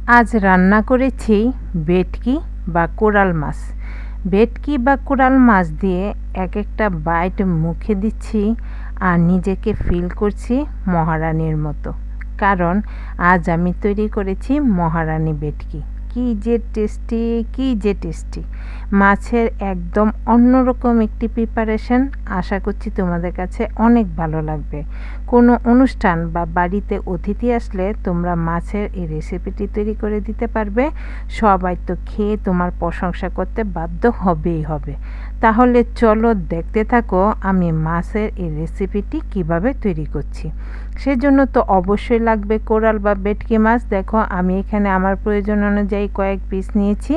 আজ রান্না করেছি ভেটকি বা কোরাল মাছ। ভেটকি বা কোরাল মাছ দিয়ে এক একটা বাইট মুখে দিচ্ছি আর নিজেকে ফিল করছি মহারানীর মতো। কারণ আজ আমি তৈরি করেছি মহারানী ভেটকি। কী যে টেস্টি! মাছের একদম অন্যরকম একটি প্রিপারেশন। আশা করছি তোমাদের কাছে অনেক ভালো লাগবে। কোনো অনুষ্ঠান বা বাড়িতে অতিথি আসলে তোমরা মাছের এই রেসিপিটি তৈরি করে দিতে পারবে। সবাই তো খেয়ে তোমার প্রশংসা করতে বাধ্য হবেই হবে। তাহলে চলো দেখতে থাকো আমি মাছের এই রেসিপিটি কিভাবে তৈরি করছি। সেজন্য তো অবশ্যই লাগবে কোরাল বা ভেটকি মাছ। দেখো আমি এখানে আমার প্রয়োজন অনুযায়ী কয়েক পিস নিয়েছি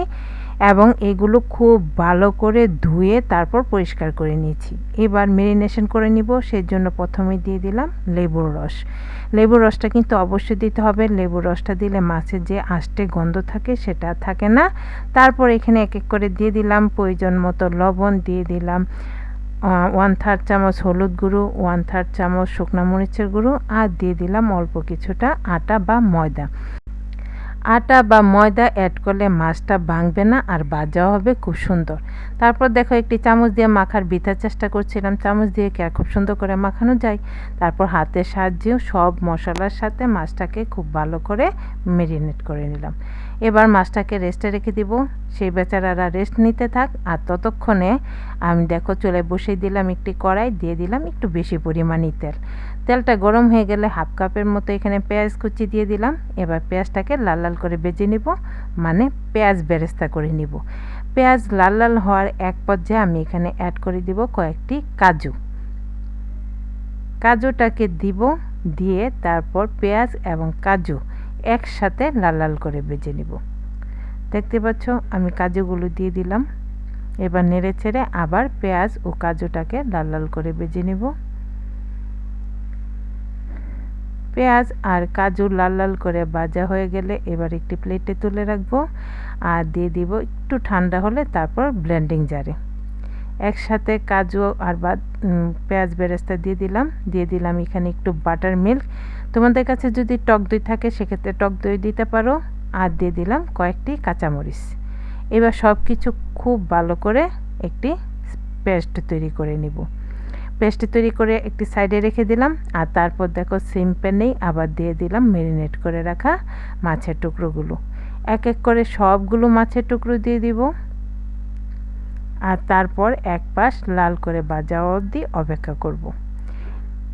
এবং এগুলো খুব ভালো করে ধুয়ে তারপর পরিষ্কার করে নিয়েছি। এবার মেরিনেশন করে নিব। সেজন্য প্রথমে দিয়ে দিলাম লেবুর রস। লেবুর রসটা কিন্তু অবশ্যই দিতে হবে। লেবুর রসটা দিলে মাছের যে আষ্টে গন্ধ থাকে সেটা থাকে না। তারপর এখানে এক এক করে দিয়ে দিলাম প্রয়োজন মতো লবণ, দিয়ে দিলাম 1/3 চামচ হলুদ গুঁড়ো, 1/3 চামচ শুকনো মরিচের গুঁড়ো আর দিয়ে দিলাম অল্প কিছুটা আটা বা ময়দা। আটা বা ময়দা অ্যাড করলে মাছটা ভাঙবে না আর ভাজাও হবে খুব সুন্দর। তারপর দেখো একটি চামচ দিয়ে মাখার বৃথা চেষ্টা করছিলাম। চামচ দিয়ে কি আর খুব সুন্দর করে মাখানো যায়? তারপর হাতের সাহায্যেও সব মশলার সাথে মাছটাকে খুব ভালো করে মেরিনেট করে নিলাম। এবার মাছটাকে রেস্টে রেখে দিব। সেই বেচারারা রেস্ট নিতে থাক আর ততক্ষণে আমি দেখো চুলায় বসিয়ে দিলাম একটি কড়াই, দিয়ে দিলাম একটু বেশি পরিমাণই তেল। তেলটা গরম হয়ে গেলে হাফ কাপের মতো এখানে পেঁয়াজ কুচি দিয়ে দিলাম। এবার পেঁয়াজটাকে লাল লাল করে ভেজে নিব, মানে পেঁয়াজ বেরেস্তা করে নিব। পেঁয়াজ লাল লাল হওয়ার এক পর্যায়ে আমি এখানে অ্যাড করে দিব কয়েকটি কাজু। কাজুটাকে দিব, দিয়ে তারপর পেঁয়াজ এবং কাজু একসাথে লাল লাল করে ভেজে নিব। দেখতে পাচ্ছ আমি কাজুগুলো দিয়ে দিলাম। এবার নেড়ে চেড়ে আবার পেঁয়াজ ও কাজুটাকে লাল লাল করে ভেজে নিব। পেঁয়াজ আর কাজু লাল লাল করে ভাজা হয়ে গেলে এবার একটি প্লেটে তুলে রাখবো আর দিয়ে দিব একটু ঠান্ডা হলে তারপর ব্লেন্ডিং জারে। একসাথে কাজু আর পেঁয়াজ বেরেস্তা দিয়ে দিলাম এখানে একটু বাটার মিল্ক। তোমাদের কাছে যদি টক দই থাকে সেক্ষেত্রে টক দই দিতে পারো। আর দিয়ে দিলাম কয়েকটি কাঁচামরিচ। এবার সব কিছু খুব ভালো করে একটি পেস্ট তৈরি করে নিব। পেস্ট তৈরি করে একটি সাইডে রেখে দিলাম আর তারপর দেখো সেম প্যানেই আবার দিয়ে দিলাম মেরিনেট করে রাখা মাছের টুকরোগুলো। এক এক করে সবগুলো মাছের টুকরো দিয়ে দিব আর তারপর এক পাশ লাল করে ভাজা অবধি অপেক্ষা করব।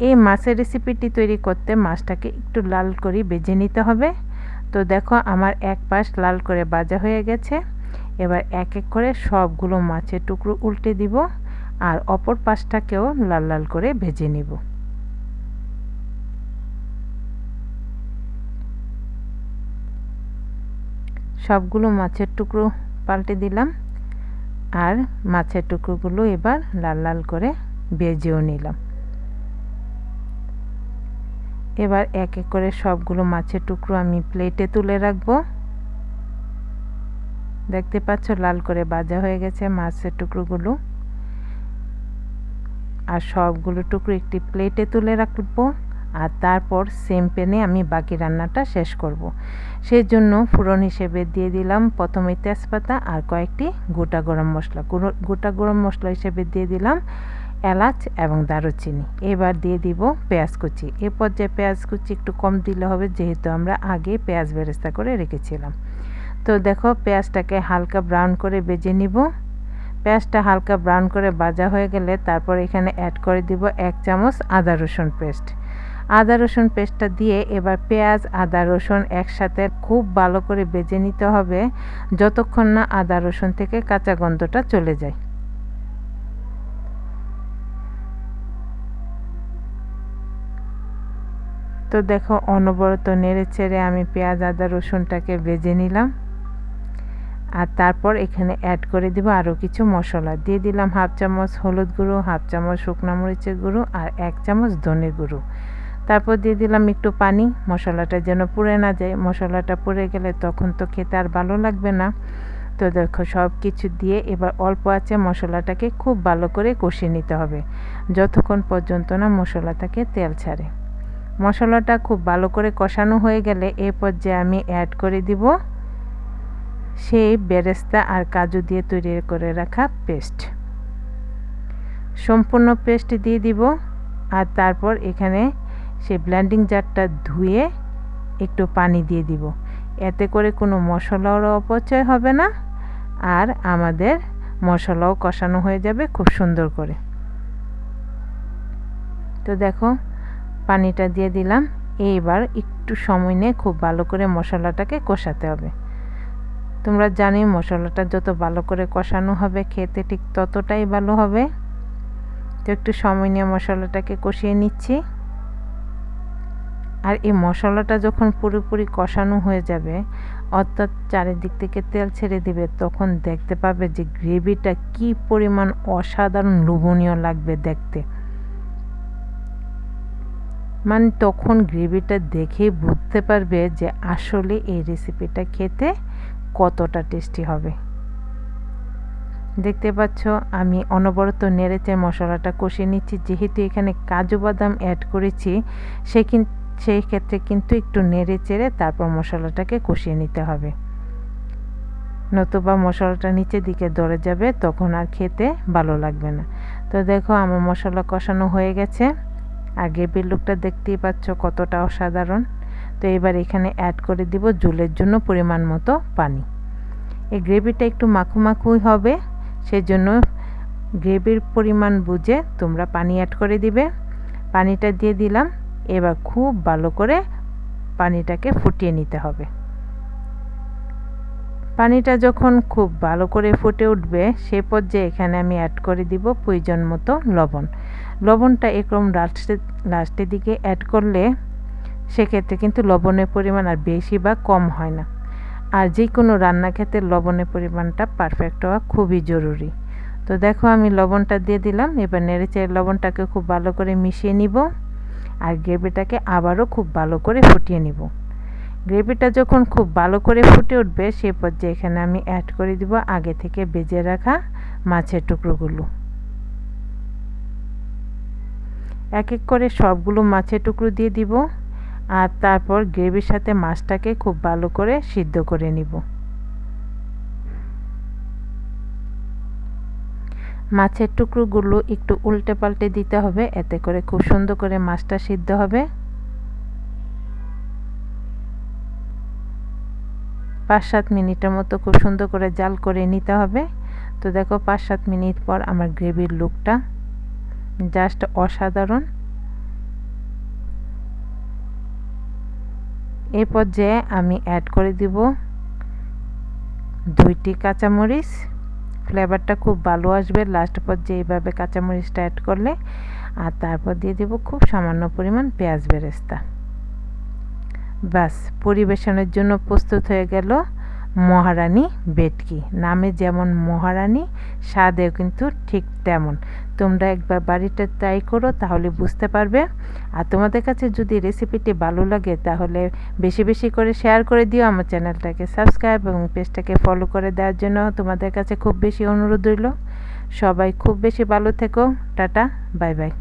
এই মাছের রেসিপিটি তৈরি করতে মাছটাকে একটু লাল করে ভেজে নিতে হবে। তো দেখো আমার এক পাশ লাল করে ভাজা হয়ে গেছে। এবার এক এক করে সবগুলো মাছের টুকরো উল্টে দিব আর অপর পাশটাকেও লাল লাল করে ভেজে নিব। সবগুলো মাছের টুকরো পাল্টে দিলাম আর মাছের টুকরোগুলো এবার লাল লাল করে ভেজেও নিলাম। এবার এক এক করে সবগুলো মাছের টুকরো আমি প্লেটে তুলে রাখবো। দেখতে পাচ্ছ লাল করে ভাজা হয়ে গেছে মাছের টুকরোগুলো। আর সবগুলো টুকরো একটি প্লেটে তুলে রাখবো আর তারপর সেম প্যানে আমি বাকি রান্নাটা শেষ করব। সেই জন্য ফোড়ন হিসেবে দিয়ে দিলাম প্রথমে তেজপাতা আর কয়েকটি গোটা গরম মশলা। গোটা গরম মশলা হিসেবে দিয়ে দিলাম এলাচ এবং দারুচিনি। এবার দিয়ে দিব পেঁয়াজ কুচি। এ পর্যায়ে পেঁয়াজ কুচি একটু কম দিলে হবে যেহেতু আমরা আগে পেঁয়াজ বেরেস্তা করে রেখেছিলাম। তো দেখো পেঁয়াজটাকে হালকা ব্রাউন করে ভেজে নিব। পেঁয়াজটা হালকা ব্রাউন করে ভাজা হয়ে গেলে তারপর এখানে অ্যাড করে দিব 1 চামচ আদা রসুন পেস্ট। আদা রসুন পেস্টটা দিয়ে এবার পেঁয়াজ আদা রসুন একসাথে খুব ভালো করে ভেজে নিতে হবে যতক্ষণ না আদা রসুন থেকে কাঁচা গন্ধটা চলে যায়। তো দেখো অনবরত নেড়ে চেড়ে আমি পেঁয়াজ আদা রসুনটাকে ভেজে নিলাম আর তারপর এখানে অ্যাড করে দিব আরও কিছু মশলা। দিয়ে দিলাম 1/2 চামচ হলুদ গুঁড়ো, 1/2 চামচ শুকনো মরিচের গুঁড়ো আর 1 চামচ ধনে গুঁড়ো। তারপর দিয়ে দিলাম একটু পানি, মশলাটা যেন পুড়ে না যায়। মশলাটা পুড়ে গেলে তখন তো খেতে আর ভালো লাগবে না। তো দেখো সব কিছু দিয়ে এবার অল্প আঁচে মশলাটাকে খুব ভালো করে কষিয়ে নিতে হবে যতক্ষণ পর্যন্ত না মশলা থেকে তেল ছাড়ে। মশলাটা খুব ভালো করে কষানো হয়ে গেলে এই পর্যায়ে আমি অ্যাড করে দিব সেই বেরেস্তা আর কাজু দিয়ে তৈরি করে রাখা পেস্ট। সম্পূর্ণ পেস্ট দিয়ে দিব আর তারপর এখানে সেই ব্লেন্ডিং জারটা ধুয়ে একটু পানি দিয়ে দিব। এতে করে কোনো মশলারও অপচয় হবে না আর আমাদের মশলাও কষানো হয়ে যাবে খুব সুন্দর করে। তো দেখো পানিটা দিয়ে দিলাম। এইবার একটু সময় নিয়ে খুব ভালো করে মশলাটাকে কষাতে হবে। তোমরা জানো মশলাটা যত ভালো করে কষানো হবে খেতে ঠিক ততটাই ভালো হবে। তো একটু সময় নিয়ে মশলাটাকে কষিয়ে নিচ্ছি। আর এই মশলাটা যখন পুরোপুরি কষানো হয়ে যাবে অর্থাৎ চারিদিক থেকে তেল ছেড়ে দিবে তখন দেখতে পাবে যে গ্রেভিটা কি পরিমাণ অসাধারণ লোভনীয় লাগবে দেখতে। মানে তখন গ্রেভিটা দেখেই বুঝতে পারবে যে আসলে এই রেসিপিটা খেতে কতটা টেস্টি হবে। দেখতে পাচ্ছ আমি অনবরত নেড়েচেড়ে মশলাটা কষিয়ে নিচ্ছি। যেহেতু এখানে কাজু বাদাম অ্যাড করেছি সেই ক্ষেত্রে কিন্তু একটু নেড়েচেড়ে তারপর মশলাটাকে কষিয়ে নিতে হবে, নতুবা মশলাটা নিচের দিকে ধরে যাবে তখন আর খেতে ভালো লাগবে না। তো দেখো আমার মশলা কষানো হয়ে গেছে আর গ্রেভির লুকটা দেখতেই পাচ্ছ কতটা অসাধারণ। তো এবার এখানে অ্যাড করে দিব ঝোলের জন্য পরিমাণ মতো পানি। এই গ্রেভিটা একটু মাখু মাখুই হবে, সেজন্য গ্রেভির পরিমাণ বুঝে তোমরা পানি অ্যাড করে দিবে। পানিটা দিয়ে দিলাম। এবার খুব ভালো করে পানিটাকে ফুটিয়ে নিতে হবে। পানিটা যখন খুব ভালো করে ফুটে উঠবে সেই পর্যায়ে এখানে আমি অ্যাড করে দিব প্রয়োজন মতো লবণ। লবণটা এরকম লাস্টের দিকে অ্যাড করলে সেক্ষেত্রে কিন্তু লবণের পরিমাণ আর বেশি বা কম হয় না। আর যে কোনো রান্না ক্ষেত্রে লবণের পরিমাণটা পারফেক্ট হওয়া খুবই জরুরি। তো দেখো আমি লবণটা দিয়ে দিলাম। এবার নেড়েচেড়ে লবণটাকে খুব ভালো করে মিশিয়ে নিব আর গ্রেভিটাকে আবারও খুব ভালো করে ফুটিয়ে নিব। গ্রেভিটা যখন খুব ভালো করে ফুটে উঠবে সেই পর্যায়ে এখানে আমি অ্যাড করে দিব আগে থেকে ভেজে রাখা মাছের টুকরোগুলো। এক এক করে সবগুলো মাছের টুকরো দিয়ে দিব আর তারপর গ্রেভির সাথে মাছটাকে খুব ভালো করে সিদ্ধ করে নিব। মাছের টুকরোগুলো একটু উল্টে পাল্টে দিতে হবে, এতে করে খুব সুন্দর করে মাছটা সিদ্ধ হবে। 5-7 মিনিটের মতো খুব সুন্দর করে জাল করে নিতে হবে। তো দেখো 5-7 মিনিট পর আমার গ্রেভির লুকটা জাস্ট অসাধারণ। এই পর্যায়ে আমি অ্যাড করে দিব 2টি কাঁচামরিচ। ফ্লেভারটা খুব ভালো আসবে লাস্ট পর্যায়ে এইভাবে কাঁচামরিচটা অ্যাড করলে। আর তারপর দিয়ে দেব খুব সামান্য পরিমাণ পেঁয়াজ বেরেস্তা। ব্যাস পরিবেশনের জন্য প্রস্তুত হয়ে গেল মহারানী ভেটকি। নামে যেমন মহারানী স্বাদেও কিন্তু ঠিক তেমন। তোমরা একবার বাড়িতে ট্রাই করো তাহলে বুঝতে পারবে। আর তোমাদের কাছে যদি রেসিপিটি ভালো লাগে তাহলে বেশি বেশি করে শেয়ার করে দিও। আমার চ্যানেলটাকে সাবস্ক্রাইব এবং পেজটাকে ফলো করে দেওয়ার জন্য তোমাদের কাছে খুব বেশি অনুরোধ রইল। সবাই খুব বেশি ভালো থেকো। Tata, bye bye.